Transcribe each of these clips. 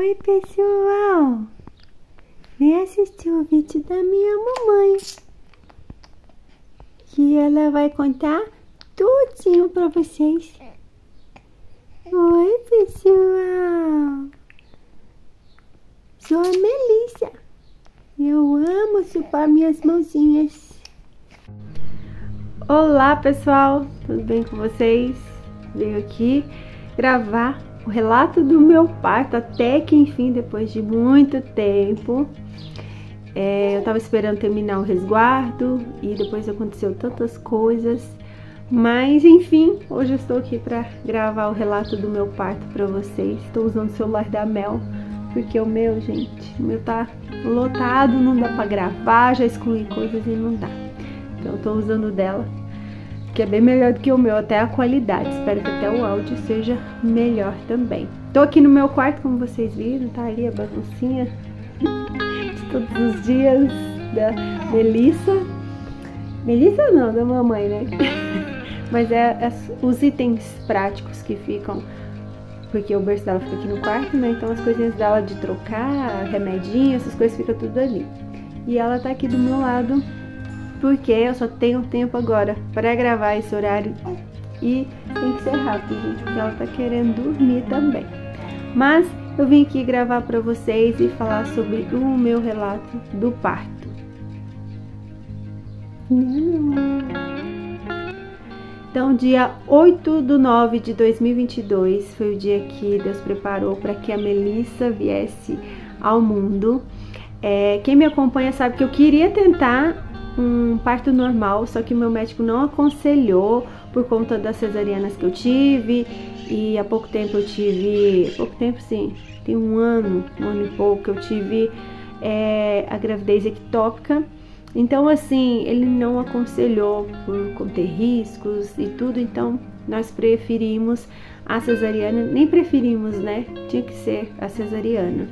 Oi, pessoal! Vem assistir o vídeo da minha mamãe, que ela vai contar tudinho pra vocês. Oi, pessoal! Sou a Melissa. Eu amo chupar minhas mãozinhas. Olá, pessoal! Tudo bem com vocês? Venho aqui gravar o relato do meu parto, até que enfim, depois de muito tempo. Eu tava esperando terminar o resguardo e depois aconteceu tantas coisas, mas enfim, hoje eu estou aqui para gravar o relato do meu parto para vocês. Estou usando o celular da Mel, porque o meu, gente, o meu tá lotado, não dá para gravar, já excluí coisas e não dá. Então eu tô usando o dela, que é bem melhor do que o meu, até a qualidade. Espero que até o áudio seja melhor também. Tô aqui no meu quarto, como vocês viram, tá ali a baguncinha de todos os dias da Melissa. Melissa não, da mamãe, né? Mas os itens práticos que ficam, porque o berço dela fica aqui no quarto, né? Então as coisinhas dela de trocar, remedinho, essas coisas ficam tudo ali. E ela tá aqui do meu lado, porque eu só tenho tempo agora para gravar esse horário e tem que ser rápido, gente, porque ela tá querendo dormir também. Mas eu vim aqui gravar para vocês e falar sobre o meu relato do parto. Então, dia 8/9 de 2022 foi o dia que Deus preparou para que a Melissa viesse ao mundo. Quem me acompanha sabe que eu queria tentar um parto normal, só que o meu médico não aconselhou por conta das cesarianas que eu tive. E há pouco tempo eu tive, pouco tempo sim, tem um ano e pouco que eu tive a gravidez ectópica. Então assim, ele não aconselhou por conter riscos e tudo, então nós preferimos a cesariana, nem preferimos, né, tinha que ser a cesariana.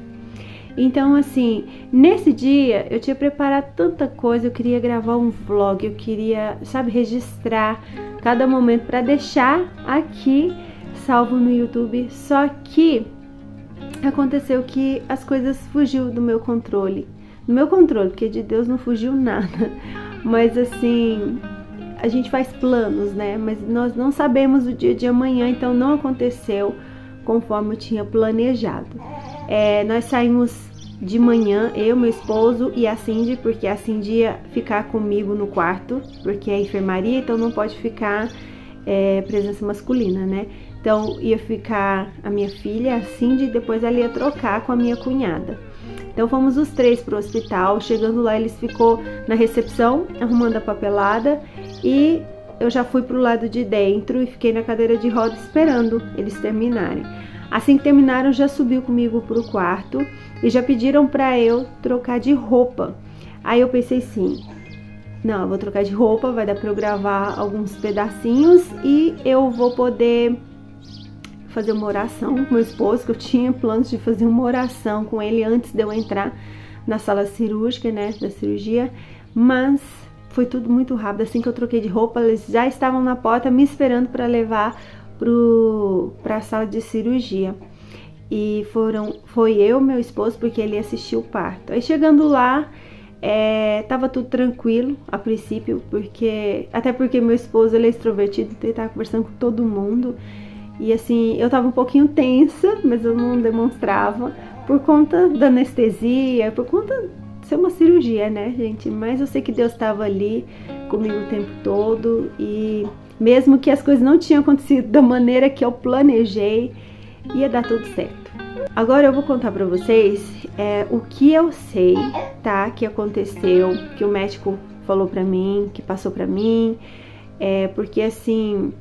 Então assim, nesse dia eu tinha preparado tanta coisa, eu queria gravar um vlog, eu queria, sabe, registrar cada momento para deixar aqui salvo no YouTube, só que aconteceu que as coisas fugiu do meu controle. Do meu controle, porque de Deus não fugiu nada. Mas assim, a gente faz planos, né? Mas nós não sabemos o dia de amanhã, então não aconteceu conforme eu tinha planejado. Nós saímos de manhã, eu, meu esposo e a Cindy, porque a Cindy ia ficar comigo no quarto, porque é enfermaria, então não pode ficar presença masculina, né? Então ia ficar a minha filha, a Cindy, e depois ela ia trocar com a minha cunhada. Então fomos os três pro hospital. Chegando lá, eles ficou na recepção arrumando a papelada e eu já fui pro lado de dentro e fiquei na cadeira de roda esperando eles terminarem. Assim que terminaram, já subiu comigo pro quarto e já pediram pra eu trocar de roupa. Aí eu pensei assim, não, eu vou trocar de roupa, vai dar pra eu gravar alguns pedacinhos e eu vou poder fazer uma oração com meu esposo, que eu tinha planos de fazer uma oração com ele antes de eu entrar na sala cirúrgica, né, da cirurgia, mas foi tudo muito rápido. Assim que eu troquei de roupa, eles já estavam na porta me esperando para levar para a sala de cirurgia. E foi eu, meu esposo, porque ele assistiu o parto. Aí chegando lá, tava tudo tranquilo a princípio, até porque meu esposo, ele é extrovertido, então ele tava conversando com todo mundo. E assim, eu tava um pouquinho tensa, mas eu não demonstrava por conta da anestesia, por conta de ser uma cirurgia, né, gente? Mas eu sei que Deus estava ali comigo o tempo todo e mesmo que as coisas não tinham acontecido da maneira que eu planejei, ia dar tudo certo. Agora eu vou contar pra vocês o que eu sei, tá? Que aconteceu, que o médico falou pra mim, que passou pra mim, porque assim,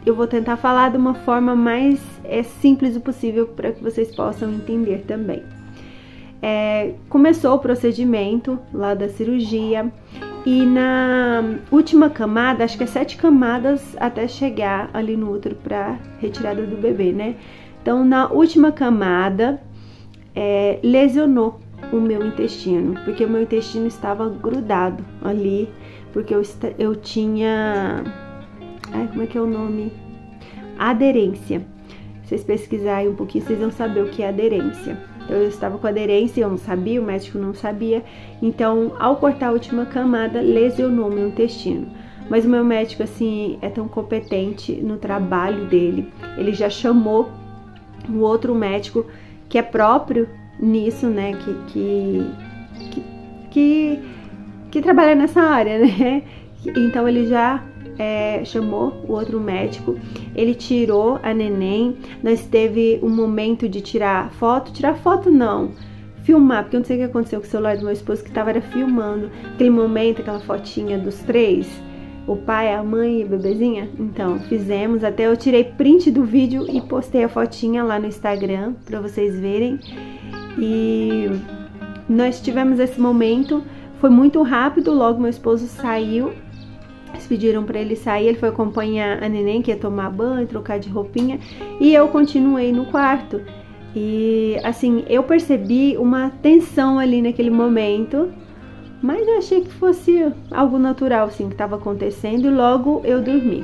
eu vou tentar falar de uma forma mais simples o possível para que vocês possam entender também. Começou o procedimento lá da cirurgia e na última camada, acho que é 7 camadas até chegar ali no útero para retirada do bebê, né? Então na última camada lesionou o meu intestino, porque o meu intestino estava grudado ali, porque eu tinha... como é que é o nome? Aderência. vocês pesquisarem um pouquinho, vocês vão saber o que é aderência. Então, eu estava com aderência, eu não sabia, o médico não sabia. Então, ao cortar a última camada, lesionou meu intestino. Mas o meu médico, assim, é tão competente no trabalho dele. Ele já chamou um outro médico que é próprio nisso, né? Que trabalha nessa área, né? Então, ele já chamou o outro médico. Ele tirou a neném. Nós teve um momento de tirar foto não, filmar, porque eu não sei o que aconteceu com o celular do meu esposo, que estava filmando aquele momento, aquela fotinha dos três, o pai, a mãe e a bebezinha. Então, fizemos, até eu tirei print do vídeo e postei a fotinha lá no Instagram para vocês verem. E nós tivemos esse momento, foi muito rápido, logo meu esposo saiu. Eles pediram para ele sair, ele foi acompanhar a neném, que ia tomar banho, trocar de roupinha, e eu continuei no quarto. E assim, eu percebi uma tensão ali naquele momento, mas eu achei que fosse algo natural, assim, que estava acontecendo, e logo eu dormi.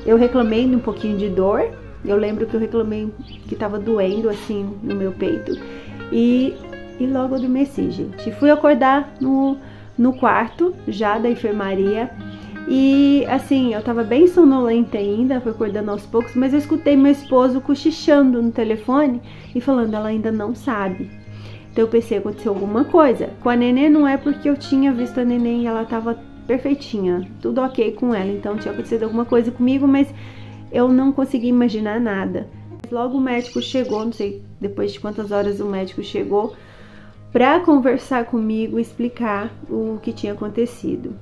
Eu reclamei de um pouquinho de dor, eu lembro que eu reclamei que estava doendo, assim, no meu peito, e logo eu adormeci, gente. Fui acordar no quarto, já da enfermaria, e assim, eu tava bem sonolenta ainda, fui acordando aos poucos, mas eu escutei meu esposo cochichando no telefone e falando, ela ainda não sabe. Então eu pensei, aconteceu alguma coisa. Com a neném não é, porque eu tinha visto a neném e ela tava perfeitinha, tudo ok com ela, então tinha acontecido alguma coisa comigo, mas eu não consegui imaginar nada. Logo o médico chegou, não sei depois de quantas horas o médico chegou, pra conversar comigo, explicar o que tinha acontecido.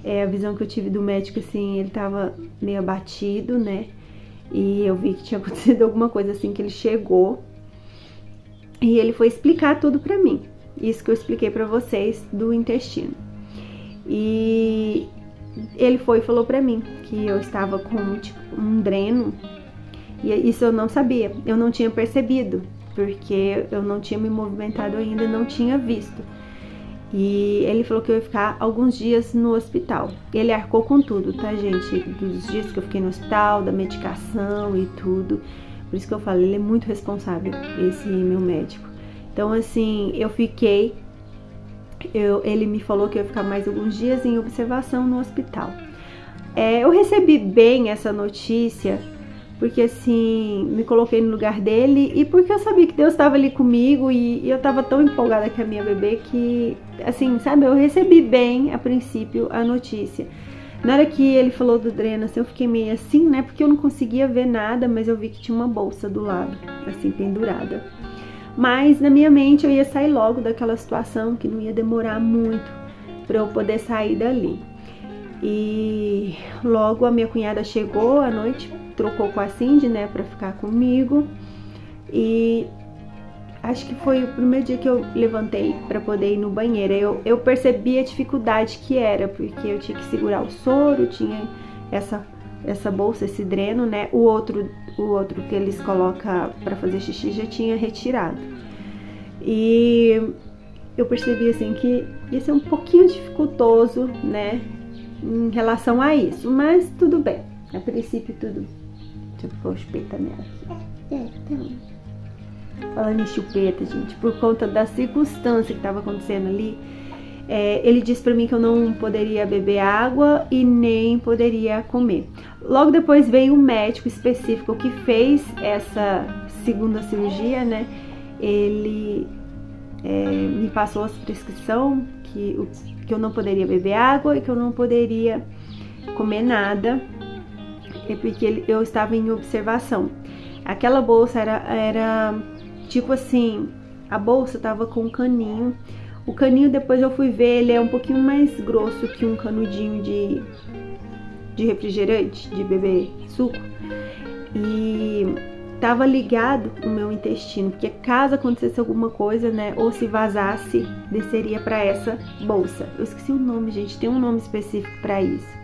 A visão que eu tive do médico, assim, ele tava meio abatido, né? E eu vi que tinha acontecido alguma coisa, assim, que ele chegou e ele foi explicar tudo pra mim. Isso que eu expliquei pra vocês do intestino. E ele foi e falou pra mim que eu estava com, tipo, um dreno. E isso eu não sabia, eu não tinha percebido, porque eu não tinha me movimentado ainda, não tinha visto. E ele falou que eu ia ficar alguns dias no hospital. Ele arcou com tudo, tá, gente? Dos dias que eu fiquei no hospital, da medicação e tudo. Por isso que eu falo, ele é muito responsável, esse meu médico. Então, assim, eu fiquei... ele me falou que eu ia ficar mais alguns dias em observação no hospital. Eu recebi bem essa notícia, porque assim, me coloquei no lugar dele e porque eu sabia que Deus estava ali comigo e eu tava tão empolgada com a minha bebê que, assim, sabe, eu recebi bem a princípio a notícia. Na hora que ele falou do dreno, assim, eu fiquei meio assim, né, porque eu não conseguia ver nada, mas eu vi que tinha uma bolsa do lado, assim, pendurada. Mas na minha mente eu ia sair logo daquela situação, que não ia demorar muito para eu poder sair dali. E logo a minha cunhada chegou à noite, trocou com a Cindy, né, pra ficar comigo. E acho que foi o primeiro dia que eu levantei pra poder ir no banheiro. Eu percebi a dificuldade que era, porque eu tinha que segurar o soro, tinha essa bolsa, esse dreno, né. O outro que eles colocam pra fazer xixi já tinha retirado. E eu percebi, assim, que ia ser um pouquinho dificultoso, né, em relação a isso, mas tudo bem. A princípio tudo. Deixa eu pôr chupeta nela aqui. Falando em chupeta, gente, por conta da circunstância que estava acontecendo ali, ele disse pra mim que eu não poderia beber água e nem poderia comer. Logo depois veio um médico específico que fez essa segunda cirurgia, né? Ele me passou a prescrição que eu não poderia beber água e que eu não poderia comer nada, porque eu estava em observação. Aquela bolsa era tipo assim, a bolsa tava com um caninho. O caninho, depois eu fui ver, ele é um pouquinho mais grosso que um canudinho de refrigerante, de beber suco. E tava ligado no meu intestino, porque caso acontecesse alguma coisa, né, ou se vazasse, desceria para essa bolsa. Eu esqueci o nome, gente, tem um nome específico para isso.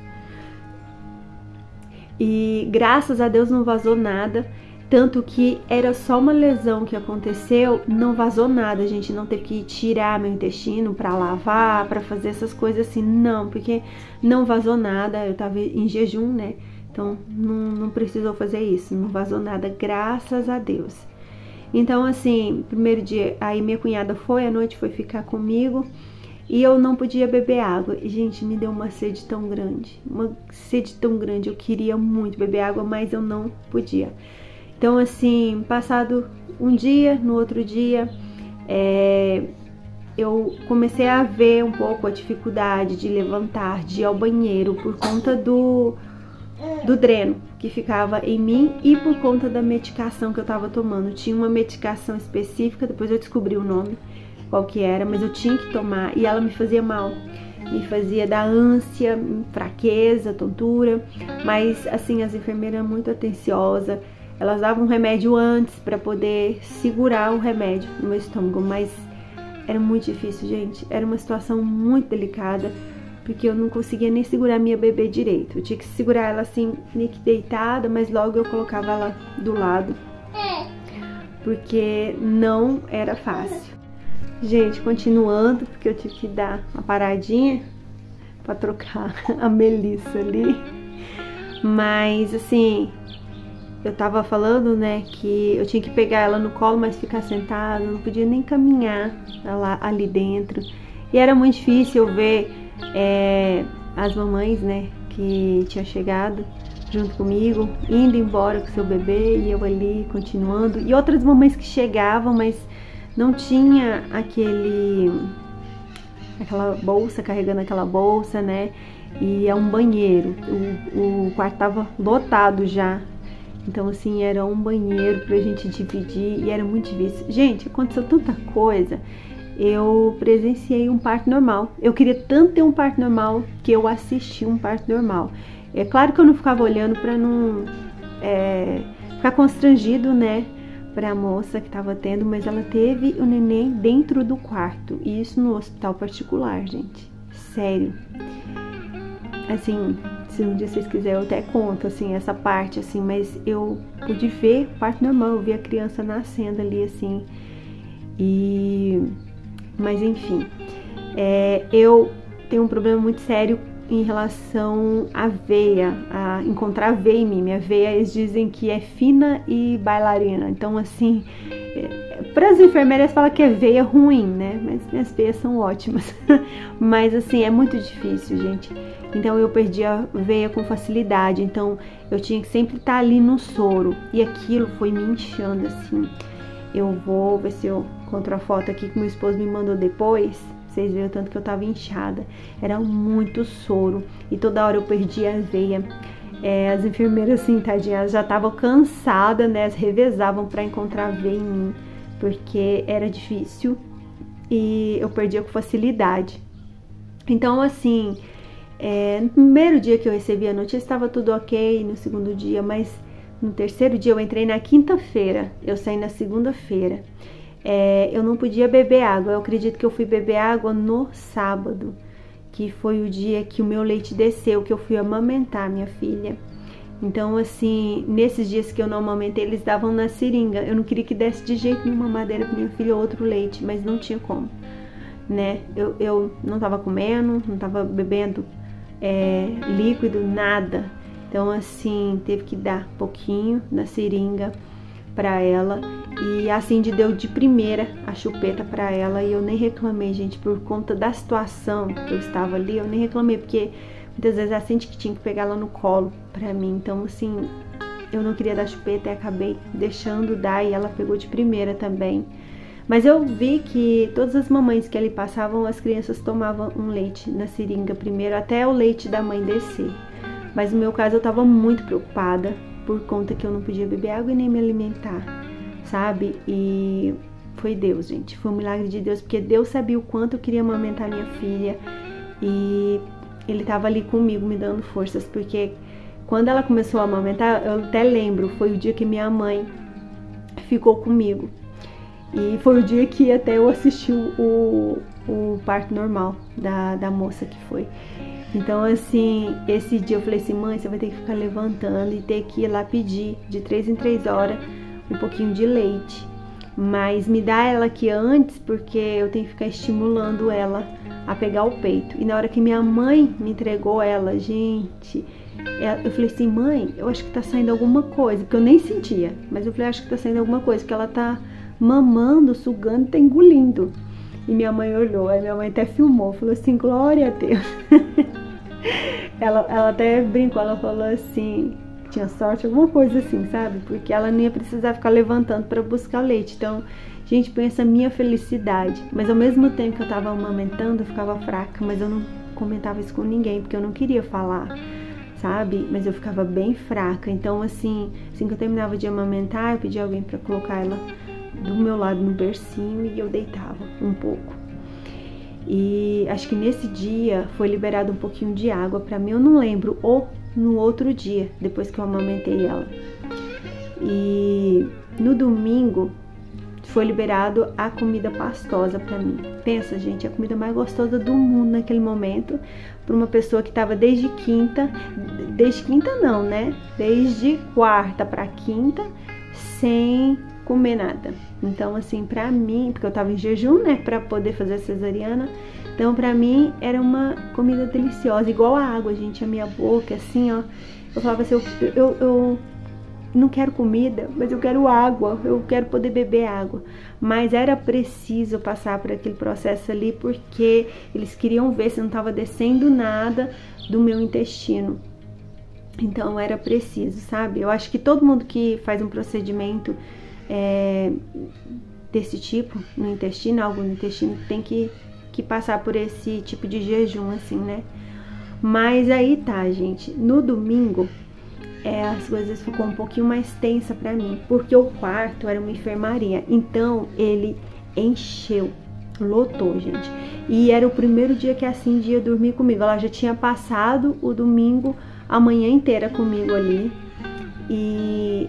E graças a Deus não vazou nada, tanto que era só uma lesão que aconteceu, não vazou nada, a gente não teve que tirar meu intestino para lavar, para fazer essas coisas assim, não, porque não vazou nada, eu tava em jejum, né? Então, não precisou fazer isso, não vazou nada, graças a Deus. Então, assim, primeiro dia, aí minha cunhada foi à noite, foi ficar comigo e eu não podia beber água. E, gente, me deu uma sede tão grande, eu queria muito beber água, mas eu não podia. Então, assim, passado um dia, no outro dia, eu comecei a ver um pouco a dificuldade de levantar, de ir ao banheiro por conta do dreno que ficava em mim e por conta da medicação que eu tava tomando. Tinha uma medicação específica, depois eu descobri o nome, qual que era, mas eu tinha que tomar e ela me fazia mal. Me fazia dar ânsia, fraqueza, tontura, mas assim, as enfermeiras eram muito atenciosas, elas davam um remédio antes para poder segurar o remédio no meu estômago, mas era muito difícil, gente, era uma situação muito delicada, porque eu não conseguia nem segurar minha bebê direito. Eu tinha que segurar ela assim, meio que deitada, mas logo eu colocava ela do lado, porque não era fácil. Gente, continuando, porque eu tive que dar uma paradinha pra trocar a Melissa ali. Mas, assim, eu tava falando, né, que eu tinha que pegar ela no colo, mas ficar sentada, não podia nem caminhar ali dentro. E era muito difícil eu ver as mamães, né, que tinham chegado junto comigo, indo embora com seu bebê e eu ali continuando. E outras mamães que chegavam, mas não tinha aquela bolsa, carregando aquela bolsa, né? E é um banheiro. O quarto tava lotado já. Então, assim, era um banheiro pra gente dividir e era muito difícil. Gente, aconteceu tanta coisa. Eu presenciei um parto normal. Eu queria tanto ter um parto normal que eu assisti um parto normal. É claro que eu não ficava olhando pra não ficar constrangido, né? Para a moça que estava tendo, mas ela teve o neném dentro do quarto, e isso no hospital particular, gente, sério. Assim, se um dia vocês quiserem eu até conto, assim, essa parte, assim, mas eu pude ver parto normal, eu vi a criança nascendo ali, assim, mas enfim, eu tenho um problema muito sério em relação à veia, a encontrar veia em mim. Minha veia, eles dizem que é fina e bailarina. Então, assim, para as enfermeiras falam que é veia ruim, né? Mas minhas veias são ótimas. Mas, assim, é muito difícil, gente. Então, eu perdi a veia com facilidade. Então, eu tinha que sempre estar ali no soro. E aquilo foi me inchando, assim. Eu vou ver se eu encontro a foto aqui que meu esposo me mandou depois. Vocês viram o tanto que eu tava inchada. Era muito soro. E toda hora eu perdia a veia. As enfermeiras, assim, tadinhas, já estavam cansadas, né? Elas revezavam pra encontrar veia em mim. Porque era difícil. E eu perdia com facilidade. Então, assim, no primeiro dia que eu recebi a notícia, estava tudo ok. No segundo dia, mas no terceiro dia eu entrei na quinta-feira. Eu saí na segunda-feira. Eu não podia beber água. Eu acredito que eu fui beber água no sábado, que foi o dia que o meu leite desceu, que eu fui amamentar minha filha. Então, assim, nesses dias que eu não amamentei, eles davam na seringa. Eu não queria que desse de jeito nenhuma madeira pra minha filha outro leite, mas não tinha como, né? Eu não tava comendo, não tava bebendo líquido, nada. Então, assim, teve que dar pouquinho na seringa pra ela, e a Cindy deu de primeira a chupeta pra ela, e eu nem reclamei, gente, por conta da situação que eu estava ali, eu nem reclamei, porque muitas vezes a Cindy que tinha que pegar ela no colo pra mim, então, assim, eu não queria dar chupeta e acabei deixando dar, e ela pegou de primeira também. Mas eu vi que todas as mamães que ali passavam, as crianças tomavam um leite na seringa primeiro, até o leite da mãe descer. Mas no meu caso eu tava muito preocupada, por conta que eu não podia beber água e nem me alimentar, sabe? E foi Deus, gente, foi um milagre de Deus, porque Deus sabia o quanto eu queria amamentar minha filha, e Ele tava ali comigo, me dando forças, porque quando ela começou a amamentar, eu até lembro, foi o dia que minha mãe ficou comigo, e foi o dia que até eu assisti o parto normal da moça que foi. Então, assim, esse dia eu falei assim, mãe, você vai ter que ficar levantando e ter que ir lá pedir de 3 em 3 horas um pouquinho de leite. Mas me dá ela aqui antes, porque eu tenho que ficar estimulando ela a pegar o peito. E na hora que minha mãe me entregou ela, gente, Eu falei assim, mãe, eu acho que tá saindo alguma coisa, porque eu nem sentia, mas eu falei, acho que tá saindo alguma coisa, porque ela tá mamando, sugando e tá engolindo. E minha mãe olhou, aí minha mãe até filmou, falou assim, glória a Deus. Ela até brincou, ela falou assim, tinha sorte, alguma coisa assim, sabe? Porque ela não ia precisar ficar levantando para buscar leite. Então, gente, pensa a minha felicidade. Mas ao mesmo tempo que eu tava amamentando, eu ficava fraca, mas eu não comentava isso com ninguém, porque eu não queria falar, sabe? Mas eu ficava bem fraca. Então, assim que eu terminava de amamentar, eu pedia alguém para colocar ela do meu lado no bercinho e eu deitava um pouco. E acho que nesse dia foi liberado um pouquinho de água para mim, eu não lembro, ou no outro dia, depois que eu amamentei ela. E no domingo foi liberado a comida pastosa para mim. Pensa, gente, a comida mais gostosa do mundo naquele momento, para uma pessoa que estava desde quinta não, né? Desde quarta para quinta, sem comer nada. Então, assim, pra mim, porque eu tava em jejum, né, pra poder fazer a cesariana, então pra mim era uma comida deliciosa, igual a água, gente, a minha boca, assim, ó, eu falava assim, eu não quero comida, mas eu quero água, eu quero poder beber água, mas era preciso passar por aquele processo ali, porque eles queriam ver se não tava descendo nada do meu intestino. Então era preciso, sabe? Eu acho que todo mundo que faz um procedimento desse tipo no intestino, algo no intestino, tem que passar por esse tipo de jejum, assim, né? Mas aí tá, gente, no domingo as coisas ficou um pouquinho mais tensa pra mim, porque o quarto era uma enfermaria, então ele encheu, lotou, gente, e era o primeiro dia que a Cindy ia dormir comigo. Ela já tinha passado o domingo a manhã inteira comigo ali, e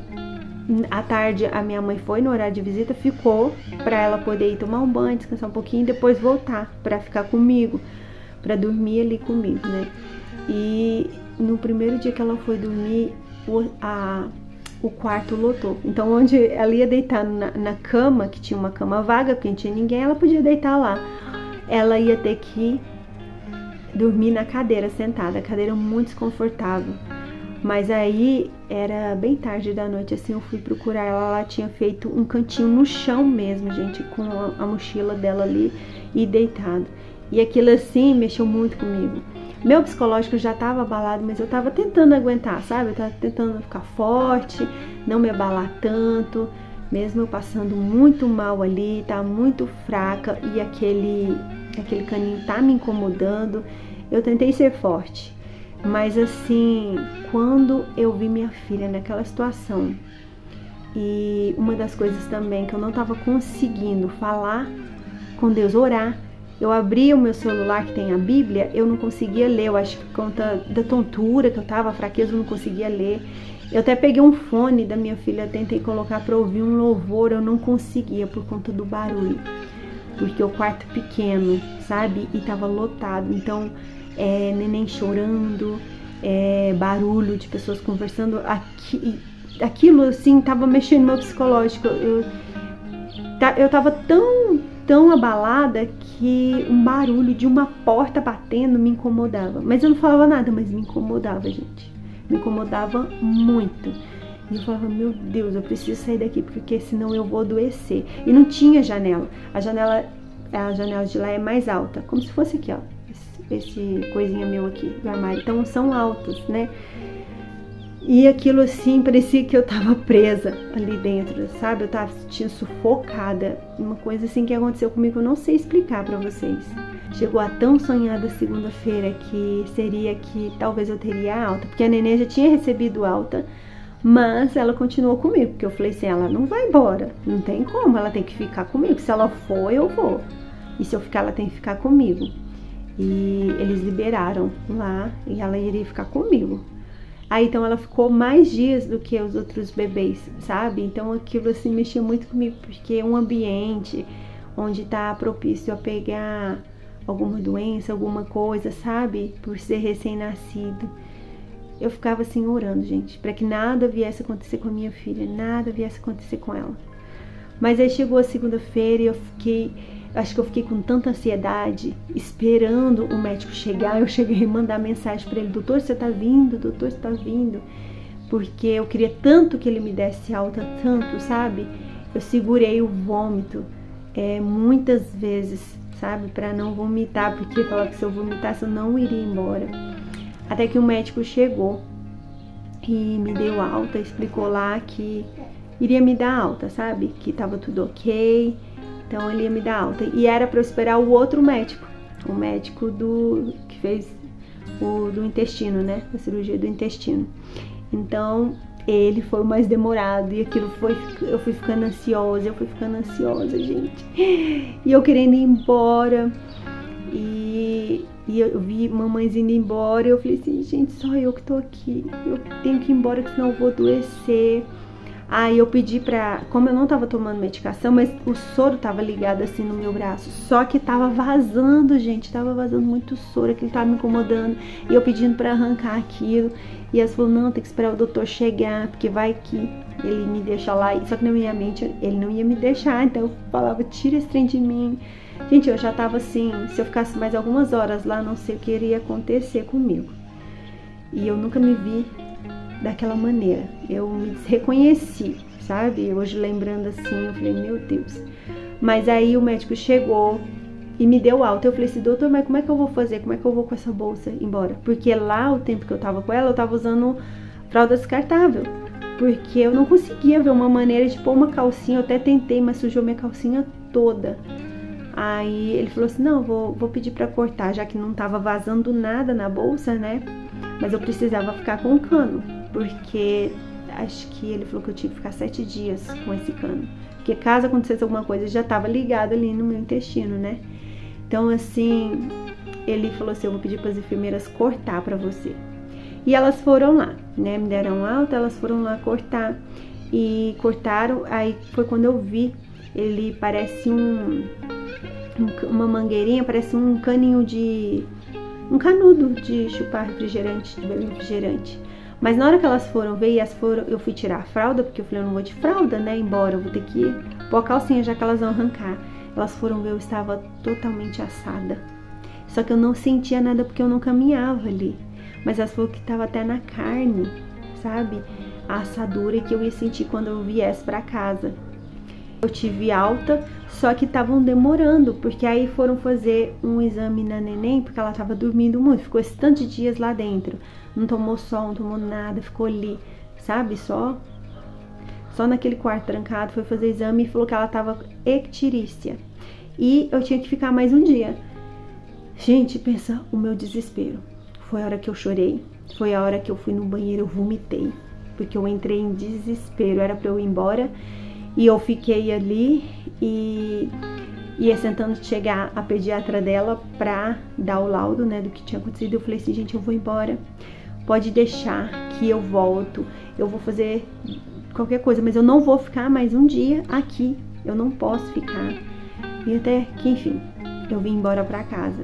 à tarde a minha mãe foi no horário de visita, ficou para ela poder ir tomar um banho, descansar um pouquinho e depois voltar para ficar comigo, para dormir ali comigo, né? E no primeiro dia que ela foi dormir, o quarto lotou. Então, onde ela ia deitar na cama, que tinha uma cama vaga, porque não tinha ninguém, ela podia deitar lá. Ela ia ter que dormir na cadeira, sentada, a cadeira muito desconfortável. Mas aí, era bem tarde da noite, assim, eu fui procurar ela, ela tinha feito um cantinho no chão mesmo, gente, com a mochila dela ali e deitado. E aquilo, assim, mexeu muito comigo. Meu psicológico já tava abalado, mas eu tava tentando aguentar, sabe? Eu tava tentando ficar forte, não me abalar tanto, mesmo eu passando muito mal ali, tá muito fraca e aquele caninho tá me incomodando. Eu tentei ser forte. Mas assim, quando eu vi minha filha naquela situação, e uma das coisas também que eu não estava conseguindo falar com Deus, orar, eu abri o meu celular que tem a Bíblia, eu não conseguia ler, eu acho que por conta da tontura que eu tava, a fraqueza, eu não conseguia ler. Eu até peguei um fone da minha filha, tentei colocar para ouvir um louvor, eu não conseguia por conta do barulho, porque o quarto pequeno, sabe, e tava lotado, então neném chorando, barulho de pessoas conversando, aquilo assim tava mexendo no meu psicológico. Eu tava tão abalada que um barulho de uma porta batendo me incomodava, mas eu não falava nada, mas me incomodava, gente, me incomodava muito. E eu falava, meu Deus, eu preciso sair daqui, porque senão eu vou adoecer. E não tinha janela, a janela de lá é mais alta, como se fosse aqui, ó, esse coisinha meu aqui do armário, então são altos, né? E aquilo assim, parecia que eu tava presa ali dentro, sabe? Eu tava sentindo sufocada, uma coisa assim que aconteceu comigo, eu não sei explicar pra vocês. Chegou a tão sonhada segunda-feira que seria que talvez eu teria alta, porque a neném já tinha recebido alta, mas ela continuou comigo, porque eu falei assim, ela não vai embora, não tem como, ela tem que ficar comigo, se ela for, eu vou, e se eu ficar, ela tem que ficar comigo. E eles liberaram lá e ela iria ficar comigo. Aí então ela ficou mais dias do que os outros bebês, sabe? Então aquilo assim mexia muito comigo, porque é um ambiente onde tá propício a pegar alguma doença, alguma coisa, sabe? Por ser recém-nascido. Eu ficava assim orando, gente, para que nada viesse acontecer com a minha filha, nada viesse acontecer com ela. Mas aí chegou a segunda-feira e eu fiquei acho que eu fiquei com tanta ansiedade, esperando o médico chegar. Eu cheguei a mandar mensagem para ele: doutor, você tá vindo? Doutor, você tá vindo? Porque eu queria tanto que ele me desse alta, tanto, sabe? Eu segurei o vômito muitas vezes, sabe? Para não vomitar, porque eu falava que se eu vomitasse eu não iria embora. Até que o médico chegou e me deu alta, explicou lá que iria me dar alta, sabe? Que tava tudo ok, então ele ia me dar alta. E era para eu esperar o outro médico, o médico que fez do intestino, né? A cirurgia do intestino. Então ele foi o mais demorado e aquilo eu fui ficando ansiosa, gente. E eu querendo ir embora. E eu vi mamães indo embora e eu falei assim: gente, só eu que tô aqui, eu tenho que ir embora, que senão eu vou adoecer. Aí eu pedi como eu não tava tomando medicação, mas o soro tava ligado assim no meu braço, só que tava vazando, gente, tava vazando muito soro, aquilo tava me incomodando, e eu pedindo pra arrancar aquilo, e elas falaram: não, tem que esperar o doutor chegar, porque vai que ele me deixa lá. Só que na minha mente ele não ia me deixar, então eu falava: tira esse trem de mim. Gente, eu já tava assim, se eu ficasse mais algumas horas lá, não sei o que iria acontecer comigo. E eu nunca me vi daquela maneira. Eu me reconheci, sabe? Hoje lembrando assim, eu falei: meu Deus. Mas aí o médico chegou e me deu alta. Eu falei assim: doutor, mas como é que eu vou fazer? Como é que eu vou com essa bolsa embora? Porque lá, o tempo que eu tava com ela, eu tava usando fralda descartável. Porque eu não conseguia ver uma maneira de pôr uma calcinha. Eu até tentei, mas sujou minha calcinha toda. Aí ele falou assim: não, vou pedir pra cortar, já que não tava vazando nada na bolsa, né? Mas eu precisava ficar com o cano, porque acho que ele falou que eu tinha que ficar 7 dias com esse cano. Porque caso acontecesse alguma coisa, já tava ligado ali no meu intestino, né? Então, assim, ele falou assim: eu vou pedir para as enfermeiras cortar pra você. E elas foram lá, né? Me deram alta, elas foram lá cortar. E cortaram, aí foi quando eu vi, ele parece uma mangueirinha, parece um caninho um canudo de chupar refrigerante, de beber refrigerante. Mas na hora que elas foram ver, eu fui tirar a fralda, porque eu falei: eu não vou de fralda, né, embora, eu vou ter que pôr a calcinha, já que elas vão arrancar. Elas foram ver, eu estava totalmente assada. Só que eu não sentia nada, porque eu não caminhava ali. Mas elas falaram que estava até na carne, sabe? A assadura que eu ia sentir quando eu viesse pra casa. Eu tive alta, só que estavam demorando, porque aí foram fazer um exame na neném, porque ela tava dormindo muito, ficou esse tanto de dias lá dentro, não tomou sol, não tomou nada, ficou ali, sabe, só naquele quarto trancado. Foi fazer exame e falou que ela tava icterícia, e eu tinha que ficar mais um dia. Gente, pensa o meu desespero. Foi a hora que eu chorei, foi a hora que eu fui no banheiro, eu vomitei, porque eu entrei em desespero, era pra eu ir embora. E eu fiquei ali e ia tentando chegar a pediatra dela pra dar o laudo, né, do que tinha acontecido. Eu falei assim: gente, eu vou embora, pode deixar que eu volto, eu vou fazer qualquer coisa, mas eu não vou ficar mais um dia aqui, eu não posso ficar. E até que, enfim, eu vim embora pra casa.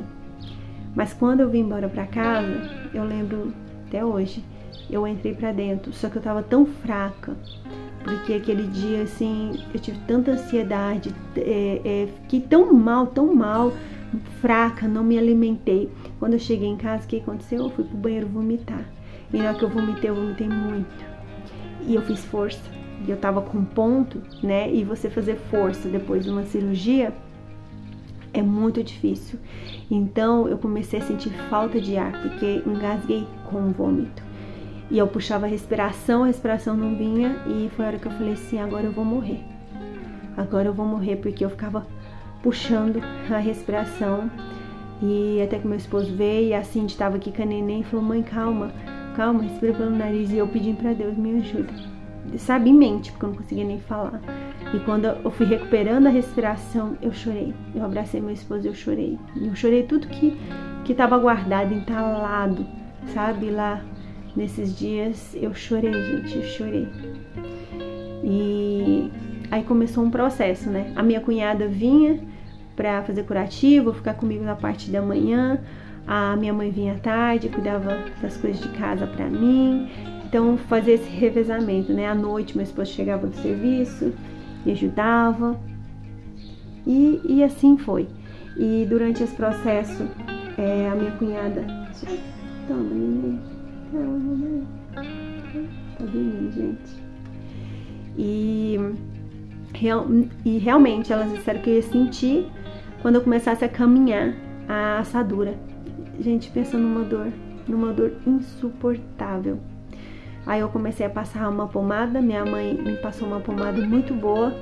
Mas quando eu vim embora pra casa, eu lembro até hoje, eu entrei pra dentro, só que eu tava tão fraca, porque aquele dia, assim, eu tive tanta ansiedade, fiquei tão mal, fraca, não me alimentei. Quando eu cheguei em casa, o que aconteceu? Eu fui pro banheiro vomitar. E na hora que eu vomitei muito. E eu fiz força, e eu tava com ponto, né? E você fazer força depois de uma cirurgia é muito difícil. Então, eu comecei a sentir falta de ar, porque engasguei com o vômito. E eu puxava a respiração não vinha, e foi a hora que eu falei assim: agora eu vou morrer. Agora eu vou morrer, porque eu ficava puxando a respiração. E até que meu esposo veio, e a Cindy estava aqui com a neném, e falou: mãe, calma, respira pelo nariz. E eu pedindo pra Deus: me ajuda. Sabe, em mente, porque eu não conseguia nem falar. E quando eu fui recuperando a respiração, eu chorei. Eu abracei meu esposo e eu chorei. Eu chorei tudo que estava guardado, entalado, sabe, lá. Nesses dias eu chorei, gente, eu chorei. E aí começou um processo, né? A minha cunhada vinha pra fazer curativo, ficar comigo na parte da manhã. A minha mãe vinha à tarde, cuidava das coisas de casa pra mim. Então, fazia esse revezamento, né? À noite, meu esposo chegava do serviço e ajudava. E assim foi. E durante esse processo, a minha cunhada... Toma, neném. Tá dormindo, gente. E realmente elas disseram que eu ia sentir quando eu começasse a caminhar a assadura. Gente, pensa numa dor insuportável. Aí eu comecei a passar uma pomada, minha mãe me passou uma pomada muito boa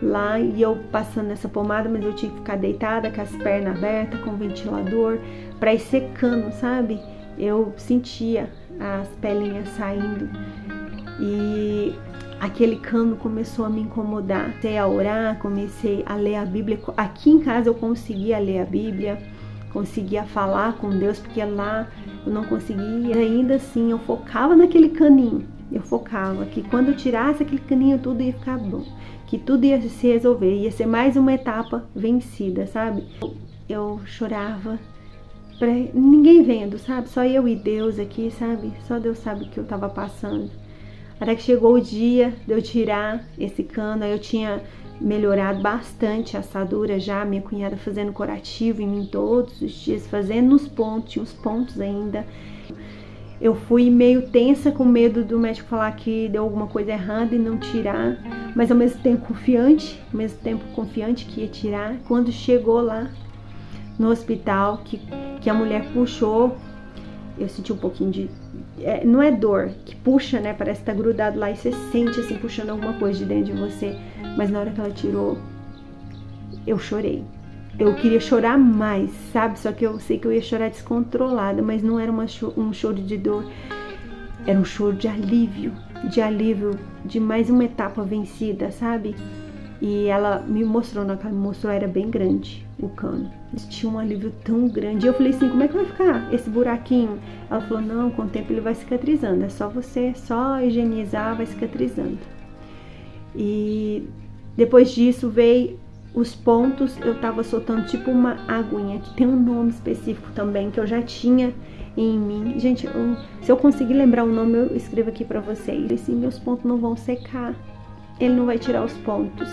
lá, e eu passando essa pomada, mas eu tinha que ficar deitada com as pernas abertas, com o ventilador, pra ir secando, sabe? Eu sentia as pelinhas saindo e aquele cano começou a me incomodar. Comecei a orar, comecei a ler a Bíblia. Aqui em casa eu conseguia ler a Bíblia, conseguia falar com Deus, porque lá eu não conseguia. Ainda assim eu focava naquele caninho. Eu focava que quando eu tirasse aquele caninho tudo ia ficar bom, que tudo ia se resolver, ia ser mais uma etapa vencida, sabe? Eu chorava, pra ninguém vendo, sabe? Só eu e Deus aqui, sabe? Só Deus sabe o que eu tava passando. Até que chegou o dia de eu tirar esse cano. Aí eu tinha melhorado bastante a assadura já, minha cunhada fazendo curativo em mim todos os dias, fazendo nos pontos, tinha os pontos ainda. Eu fui meio tensa, com medo do médico falar que deu alguma coisa errada e não tirar, mas ao mesmo tempo confiante que ia tirar. Quando chegou lá no hospital, que a mulher puxou, eu senti um pouquinho de... não é dor, que puxa, né? Parece que tá grudado lá e você sente assim, puxando alguma coisa de dentro de você. Mas na hora que ela tirou, eu chorei. Eu queria chorar mais, sabe? Só que eu sei que eu ia chorar descontrolada, mas não era um choro de dor. Era um choro de alívio de mais uma etapa vencida, sabe? E ela me mostrou, na hora que ela me mostrou, era bem grande o cano. Tinha um alívio tão grande. E eu falei assim, como é que vai ficar esse buraquinho? Ela falou, não, com o tempo ele vai cicatrizando. É só você higienizar, vai cicatrizando. E depois disso veio os pontos. Eu tava soltando tipo uma aguinha, que tem um nome específico também, que eu já tinha em mim. Gente, se eu conseguir lembrar o nome, eu escrevo aqui pra vocês. E assim, meus pontos não vão secar. Ele não vai tirar os pontos.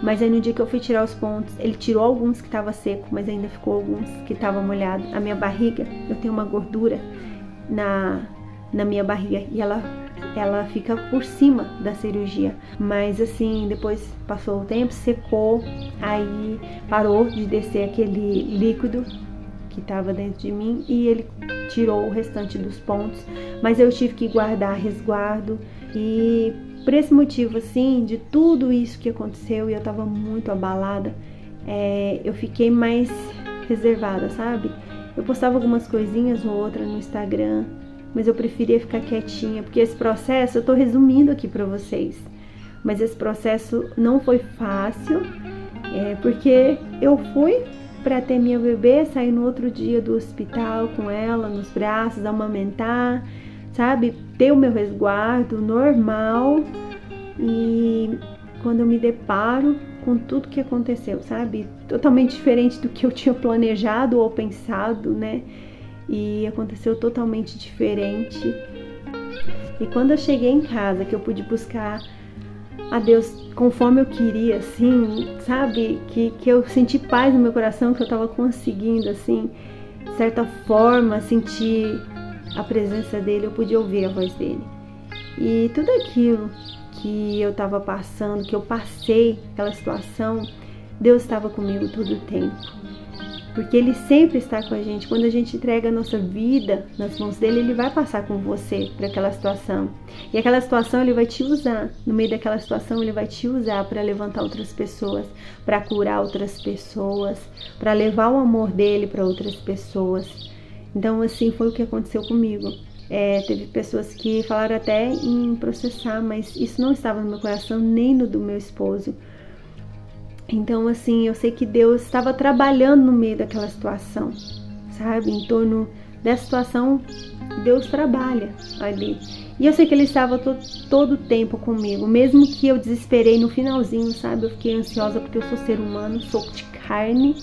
Mas aí no dia que eu fui tirar os pontos, ele tirou alguns que tava seco, mas ainda ficou alguns que tava molhado. A minha barriga, eu tenho uma gordura na minha barriga e ela fica por cima da cirurgia. Mas assim, depois passou o tempo, secou, aí parou de descer aquele líquido que tava dentro de mim e ele tirou o restante dos pontos. Mas eu tive que guardar resguardo e... por esse motivo, assim, de tudo isso que aconteceu e eu tava muito abalada, eu fiquei mais reservada, sabe? Eu postava algumas coisinhas ou outra no Instagram, mas eu preferia ficar quietinha, porque esse processo, eu tô resumindo aqui pra vocês, mas esse processo não foi fácil, porque eu fui pra ter minha bebê, sair no outro dia do hospital com ela nos braços, amamentar, sabe, ter o meu resguardo normal, e quando eu me deparo com tudo que aconteceu, sabe, totalmente diferente do que eu tinha planejado ou pensado, né, e aconteceu totalmente diferente. E quando eu cheguei em casa, que eu pude buscar a Deus conforme eu queria, assim, sabe, que eu senti paz no meu coração, que eu tava conseguindo, assim, de certa forma, sentir a presença dele, eu podia ouvir a voz dele. E tudo aquilo que eu estava passando, que eu passei, aquela situação, Deus estava comigo todo o tempo. Porque Ele sempre está com a gente. Quando a gente entrega a nossa vida nas mãos dele, Ele vai passar com você para aquela situação. E aquela situação Ele vai te usar. No meio daquela situação Ele vai te usar para levantar outras pessoas, para curar outras pessoas, para levar o amor dele para outras pessoas. Então, assim, foi o que aconteceu comigo. Teve pessoas que falaram até em processar, mas isso não estava no meu coração, nem no do meu esposo. Então, assim, eu sei que Deus estava trabalhando no meio daquela situação, sabe? Em torno dessa situação, Deus trabalha ali. E eu sei que Ele estava todo o tempo comigo, mesmo que eu desesperei no finalzinho, sabe? Eu fiquei ansiosa porque eu sou ser humano, sou de carne.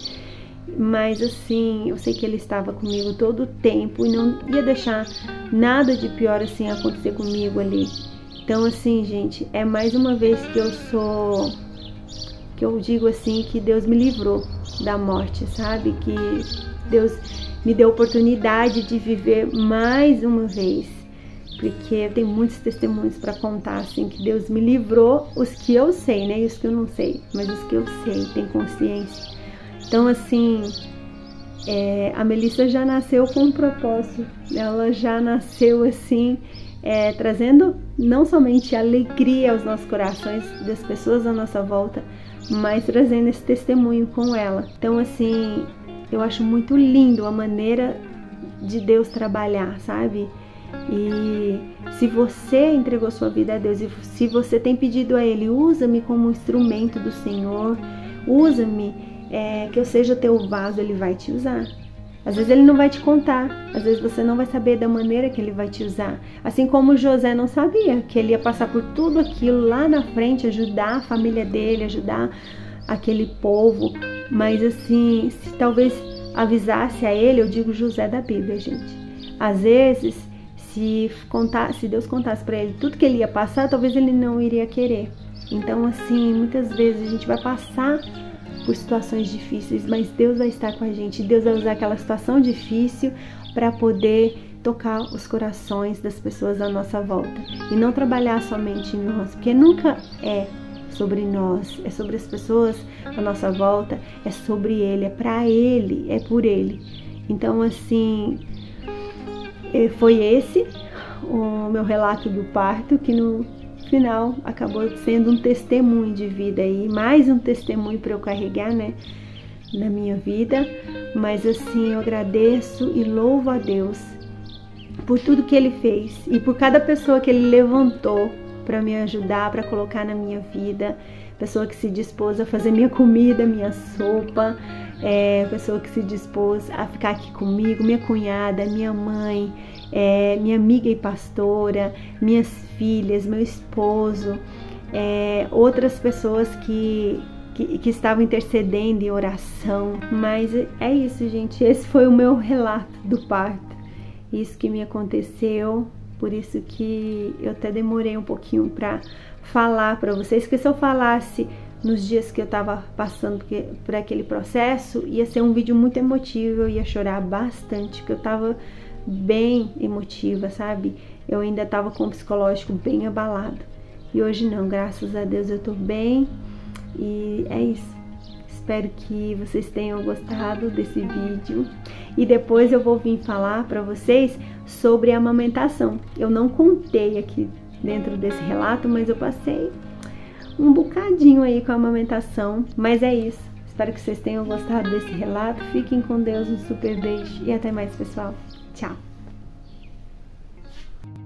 Mas assim, eu sei que Ele estava comigo todo o tempo e não ia deixar nada de pior assim acontecer comigo ali. Então assim, gente, é mais uma vez que que eu digo assim, que Deus me livrou da morte, sabe? Que Deus me deu a oportunidade de viver mais uma vez, porque eu tenho muitos testemunhos para contar, assim, que Deus me livrou, os que eu sei, né? E os que eu não sei, mas os que eu sei, tenho consciência. Então, assim, a Melissa já nasceu com um propósito, ela já nasceu assim, trazendo não somente alegria aos nossos corações, das pessoas à nossa volta, mas trazendo esse testemunho com ela. Então, assim, eu acho muito lindo a maneira de Deus trabalhar, sabe? E se você entregou sua vida a Deus, e se você tem pedido a Ele, usa-me como instrumento do Senhor, usa-me, que eu seja teu vaso, Ele vai te usar. Às vezes Ele não vai te contar, às vezes você não vai saber da maneira que Ele vai te usar. Assim como José não sabia que ele ia passar por tudo aquilo lá na frente, ajudar a família dele, ajudar aquele povo. Mas assim, se talvez avisasse a ele, eu digo José da Bíblia, gente. Às vezes, se Deus contasse para ele tudo que ele ia passar, talvez ele não iria querer. Então assim, muitas vezes a gente vai passar por situações difíceis, mas Deus vai estar com a gente. Deus vai usar aquela situação difícil para poder tocar os corações das pessoas à nossa volta. E não trabalhar somente em nós, porque nunca é sobre nós, é sobre as pessoas à nossa volta, é sobre Ele, é para Ele, é por Ele. Então, assim, foi esse o meu relato do parto, que no final acabou sendo um testemunho de vida aí, mais um testemunho para eu carregar, né, na minha vida. Mas assim, eu agradeço e louvo a Deus por tudo que Ele fez e por cada pessoa que Ele levantou para me ajudar, para colocar na minha vida, pessoa que se dispôs a fazer minha comida, minha sopa, pessoa que se dispôs a ficar aqui comigo, minha cunhada, minha mãe, minha amiga e pastora, minhas filhas, meu esposo, outras pessoas que estavam intercedendo em oração. Mas é isso, gente, esse foi o meu relato do parto, isso que me aconteceu. Por isso que eu até demorei um pouquinho para falar para vocês, porque se eu falasse nos dias que eu estava passando por aquele processo, ia ser um vídeo muito emotivo, eu ia chorar bastante, porque eu estava bem emotiva, sabe? Eu ainda estava com o psicológico bem abalado. E hoje não, graças a Deus eu tô bem. E é isso. Espero que vocês tenham gostado desse vídeo. E depois eu vou vir falar para vocês sobre a amamentação. Eu não contei aqui dentro desse relato, mas eu passei um bocadinho aí com a amamentação. Mas é isso. Espero que vocês tenham gostado desse relato. Fiquem com Deus, um super beijo e até mais, pessoal. Tchau!